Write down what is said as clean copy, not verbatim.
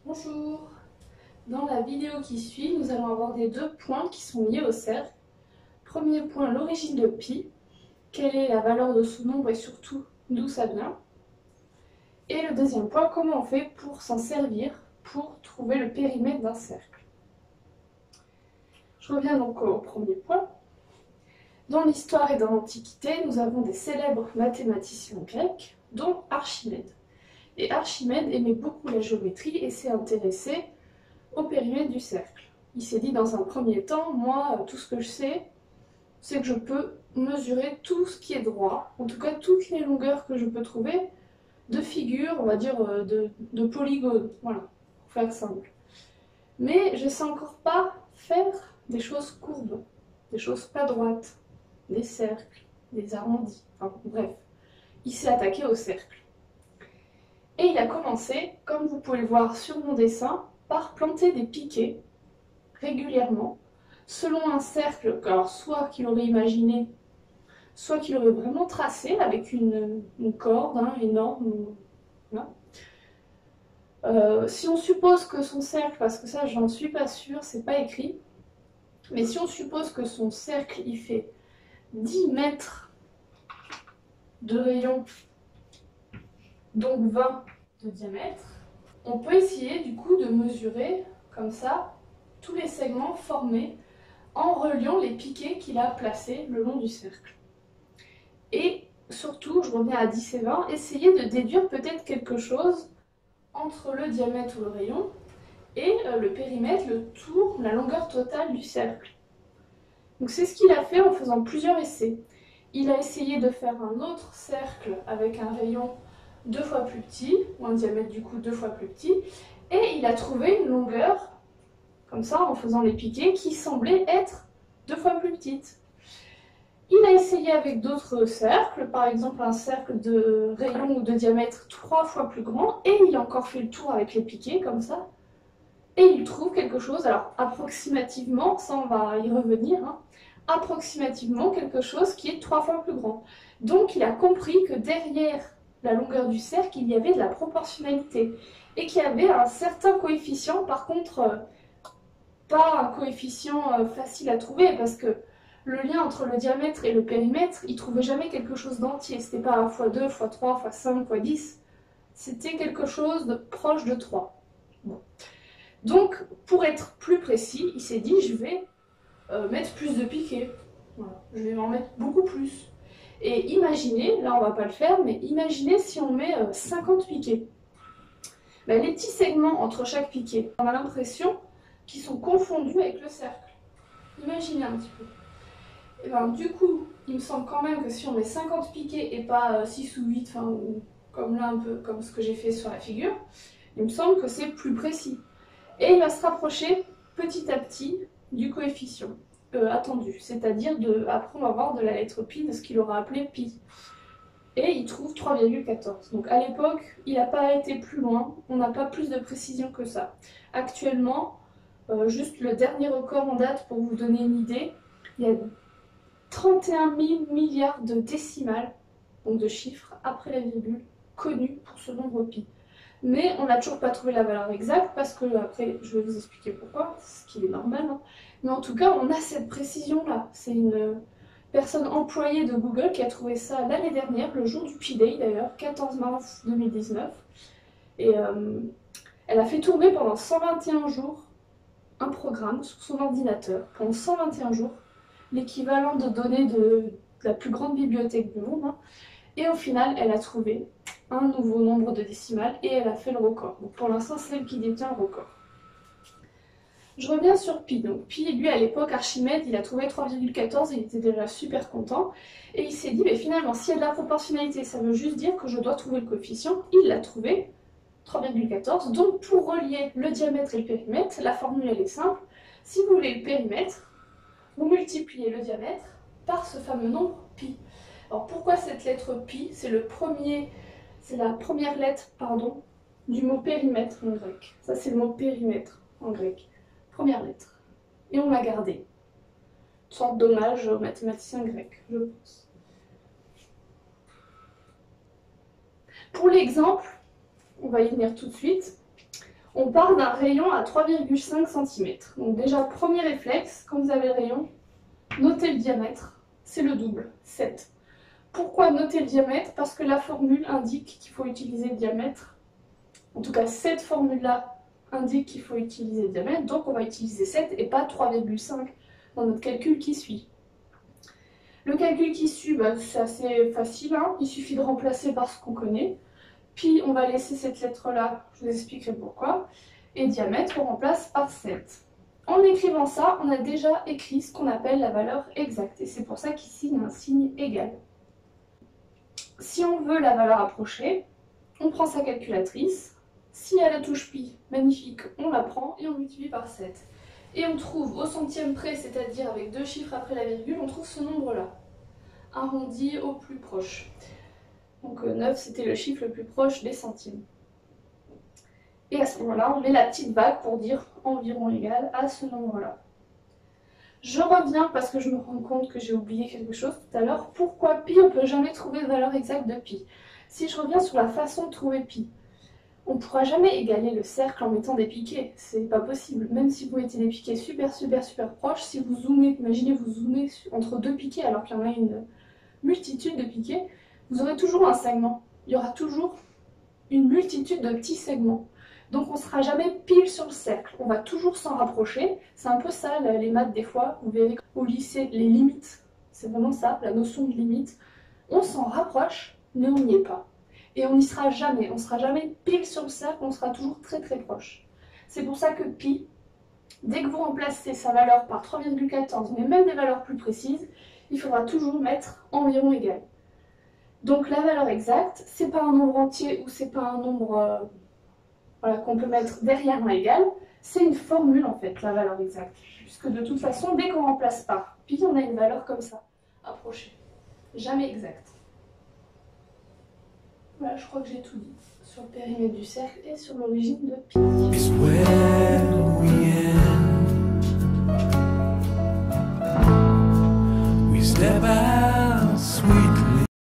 Bonjour. Dans la vidéo qui suit, nous allons aborder deux points qui sont liés au cercle. Premier point, l'origine de pi. Quelle est la valeur de ce nombre et surtout d'où ça vient? Et le deuxième point, comment on fait pour s'en servir pour trouver le périmètre d'un cercle. Je reviens donc au premier point. Dans l'histoire et dans l'Antiquité, nous avons des célèbres mathématiciens grecs, dont Archimède. Et Archimède aimait beaucoup la géométrie et s'est intéressé au périmètre du cercle. Il s'est dit dans un premier temps, moi, tout ce que je sais, c'est que je peux mesurer tout ce qui est droit, en tout cas toutes les longueurs que je peux trouver de figures, on va dire de polygones, voilà, pour faire simple. Mais je ne sais encore pas faire des choses courbes, des choses pas droites, des cercles, des arrondis, enfin bref. Il s'est attaqué au cercle. Et il a commencé, comme vous pouvez le voir sur mon dessin, par planter des piquets régulièrement, selon un cercle, alors soit qu'il aurait imaginé, soit qu'il aurait vraiment tracé avec une corde énorme. Voilà. Si on suppose que son cercle, parce que ça j'en suis pas sûre, c'est pas écrit, mais si on suppose que son cercle il fait 10 mètres de rayon, donc 20 de diamètre, on peut essayer du coup de mesurer comme ça tous les segments formés en reliant les piquets qu'il a placés le long du cercle. Et surtout, je reviens à 10 et 20, essayez de déduire peut-être quelque chose entre le diamètre ou le rayon et le périmètre, le tour, la longueur totale du cercle. Donc c'est ce qu'il a fait en faisant plusieurs essais. Il a essayé de faire un autre cercle avec un rayon 2 fois plus petit, ou un diamètre du coup 2 fois plus petit, et il a trouvé une longueur, comme ça, en faisant les piquets, qui semblait être 2 fois plus petite. Il a essayé avec d'autres cercles, par exemple un cercle de rayon ou de diamètre 3 fois plus grand, et il a encore fait le tour avec les piquets, comme ça, et il trouve quelque chose, alors approximativement, ça on va y revenir, approximativement quelque chose qui est 3 fois plus grand. Donc il a compris que derrière la longueur du cercle, il y avait de la proportionnalité, et qu'il y avait un certain coefficient, par contre, pas un coefficient facile à trouver, parce que le lien entre le diamètre et le périmètre, il trouvait jamais quelque chose d'entier, c'était pas x2, x3, x5, x10, c'était quelque chose de proche de 3. Bon. Donc, pour être plus précis, il s'est dit, je vais mettre plus de piquets, voilà. Je vais en mettre beaucoup plus. Et imaginez, là on va pas le faire, mais imaginez si on met 50 piquets. Ben, les petits segments entre chaque piquet, on a l'impression qu'ils sont confondus avec le cercle. Imaginez un petit peu. Et ben, du coup, il me semble quand même que si on met 50 piquets et pas 6 ou 8, enfin, comme là un peu comme ce que j'ai fait sur la figure, il me semble que c'est plus précis. Et il va se rapprocher petit à petit du coefficient attendu, c'est-à-dire après on va voir de la lettre pi, de ce qu'il aura appelé pi. Et il trouve 3,14. Donc à l'époque, il n'a pas été plus loin, on n'a pas plus de précision que ça. Actuellement, juste le dernier record en date pour vous donner une idée, il y a 31 000 milliards de décimales, donc de chiffres après la virgule, connus pour ce nombre pi. Mais on n'a toujours pas trouvé la valeur exacte parce que, après, je vais vous expliquer pourquoi, ce qui est normal. Mais en tout cas, on a cette précision-là. C'est une personne employée de Google qui a trouvé ça l'année dernière, le jour du Pi Day d'ailleurs, 14 mars 2019. Et elle a fait tourner pendant 121 jours un programme sur son ordinateur, pendant 121 jours, l'équivalent de données de la plus grande bibliothèque du monde. Et au final, elle a trouvé un nouveau nombre de décimales et elle a fait le record. Donc pour l'instant, c'est elle qui détient le record. Je reviens sur pi. Donc pi, lui à l'époque, Archimède, il a trouvé 3,14, il était déjà super content. Et il s'est dit, mais finalement, s'il y a de la proportionnalité, ça veut juste dire que je dois trouver le coefficient. Il l'a trouvé, 3,14. Donc pour relier le diamètre et le périmètre, la formule elle est simple. Si vous voulez le périmètre, vous multipliez le diamètre par ce fameux nombre pi. Alors pourquoi cette lettre pi? C'est la première lettre, du mot périmètre en grec. Ça c'est le mot périmètre en grec. Première lettre. Et on l'a gardé. sorte d'hommage aux mathématiciens grecs, je pense. Pour l'exemple, on va y venir tout de suite, on part d'un rayon à 3,5 cm. Donc déjà, premier réflexe, quand vous avez le rayon, notez le diamètre, c'est le double, 7. Pourquoi noter le diamètre? Parce que la formule indique qu'il faut utiliser le diamètre. En tout cas, cette formule-là indique qu'il faut utiliser le diamètre, donc on va utiliser 7 et pas 3,5 dans notre calcul qui suit. Le calcul qui suit, c'est assez facile, hein. Il suffit de remplacer par ce qu'on connaît. Puis on va laisser cette lettre-là, je vous expliquerai pourquoi. Et diamètre, on remplace par 7. En écrivant ça, on a déjà écrit ce qu'on appelle la valeur exacte. Et c'est pour ça qu'ici, il y a un signe égal. Si on veut la valeur approchée, on prend sa calculatrice. Si elle a la touche pi, magnifique, on la prend et on multiplie par 7. Et on trouve au centième près, c'est-à-dire avec 2 chiffres après la virgule, on trouve ce nombre-là, arrondi au plus proche. Donc 9, c'était le chiffre le plus proche des centimes. Et à ce moment-là, on met la petite vague pour dire environ égal à ce nombre-là. Je reviens parce que je me rends compte que j'ai oublié quelque chose tout à l'heure. Pourquoi pi, on ne peut jamais trouver de valeur exacte de pi? Si je reviens sur la façon de trouver pi, on ne pourra jamais égaler le cercle en mettant des piquets. C'est pas possible. Même si vous mettez des piquets super proches, si vous zoomez, imaginez vous zoomez entre deux piquets alors qu'il y en a une multitude de piquets, vous aurez toujours un segment. Il y aura toujours une multitude de petits segments. Donc on ne sera jamais pile sur le cercle. On va toujours s'en rapprocher. C'est un peu ça, les maths des fois. Vous verrez au lycée, les limites. C'est vraiment ça, la notion de limite. On s'en rapproche, mais on n'y est pas. Et on n'y sera jamais. On ne sera jamais pile sur le cercle, on sera toujours très proche. C'est pour ça que pi, dès que vous remplacez sa valeur par 3,14, mais même des valeurs plus précises, il faudra toujours mettre environ égal. Donc la valeur exacte, c'est pas un nombre entier ou c'est pas un nombre voilà, qu'on peut mettre derrière un égal, c'est une formule en fait, la valeur exacte. Puisque de toute façon, dès qu'on remplace par pi, on a une valeur comme ça, approchée, jamais exacte. Voilà, je crois que j'ai tout dit sur le périmètre du cercle et sur l'origine de pi.